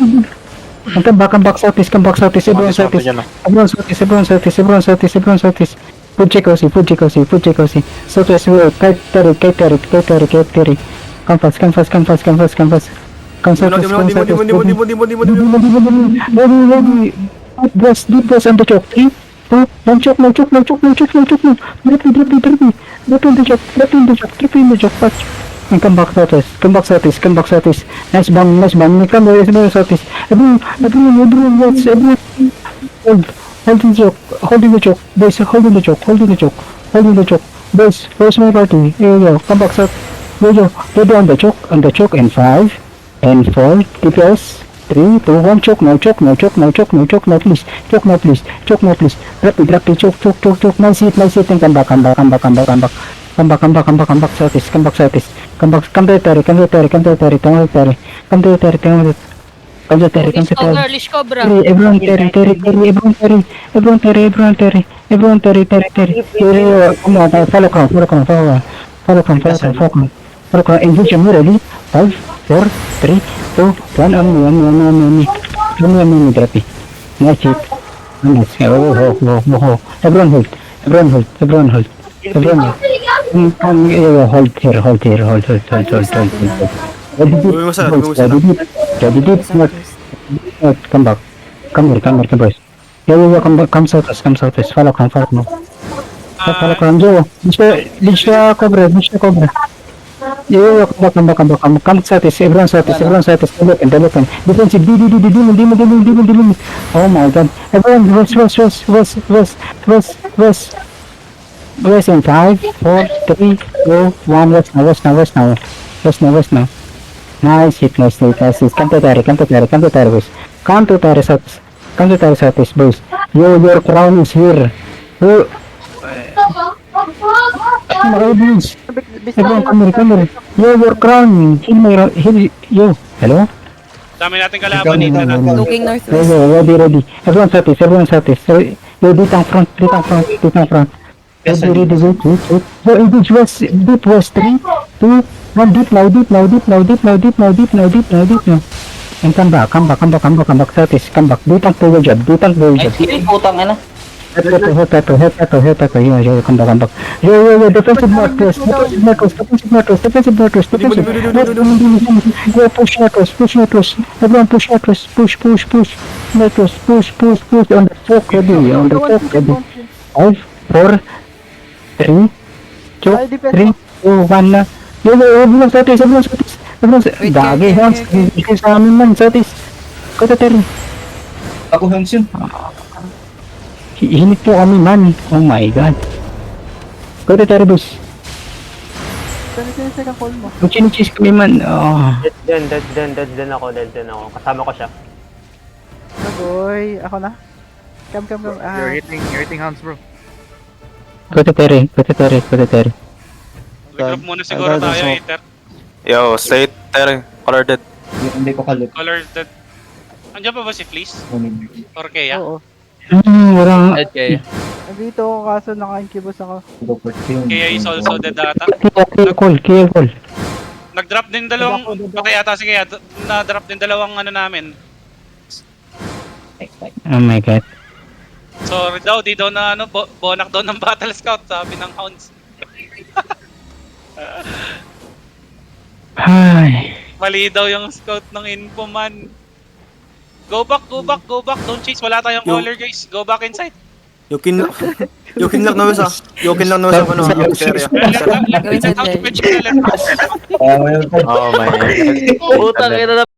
And come back southeast, everyone southeast. Everyone southeast, everyone southeast, everyone southeast, everyone southeast. Food check OC, food check OC, food check OC. Southwest, kite Terry. Come fast. Come southeast, come southeast. Deep press on the choke. 3, 2, 1 choke, no choke. Drop in the choke, patch. And come back southeast. Nice bomb. Come there, southeast. Everyone, hold in the choke. Boys, hold in the choke. Boys, where's my party? Here we go. Come back south. Go on the choke, and 5, and 4, DPS, 3, 2, 1, choke now, please. Drop it, choke. Nice hit, and come back. Come back southeast. Come to the Terry. Come to Terry. Lish Cobra. Everyone Terry. Come on, follow crown. Engage me, ready? 5, 4, 3, 2, 1, on me, drop it. Nice hit. Nice. Everyone hold. Hold here. Ready, deep, smart. Come back. Come here, boys. Come southeast. Follow crown. Follow crown, Joe. Leash the cobra. Come back southeast. Everyone southeast. Developing. Defensive. Demon. Oh my god. Everyone, west in 5, 4, 3, 2, 1, west now. Nice hit. Come to Terry, boys. Come to Terry southeast, boys. Your crown is here. Everyone, come here. Your crown. Yo. Hello? Dami natin kalaban dito. Looking northwest. Ready. Everyone southeast. Yo, dito ang front. Ready, wait. Go engage west, deep west, 3, 2, 1, deep now. And come back southeast, come back. Dito ang player job. Putang ina. Head, yo, come back. Yo, defensive northwest. Go push northwest. Everyone push northwest. Push. On the choke, ready. 5, 4, 3, 2, 1 na. Yo, everyone southeast. Gagi, Hans. Sa amin man, southeast. Kata Terry. Ako hands yun. Hinit po kami man. Oh my god. Kata Terry, boss. Kung chinichis kami man. Dead ako. Kasama ko siya. Boy, ako na. Come. You're hitting hands, bro. Kata Terry. Regroup muna siguro tayo, Ether. Yo, stay there. Color dead. Hindi ko kalit. Color dead. Andiyan pa ba si Fleece? Or Kea? Oo. Wala. Nandito ako kaso naka-incubus ako. Kea is also dead ata. Kill call. Nag-drop din dalawang, patay ata si Kea. Na-drop din dalawang ano namin. Oh my god. Sorry daw, di daw na ano, bonak daw ng Battle Scout, sabi ng Hounds. Ay. Mali daw yung scout ng info man. Go back, don't chase, wala tayong caller guys. Go back inside. Yokin lang naman sa ano, area. Go inside there. Left. Oh my god. Putang ina.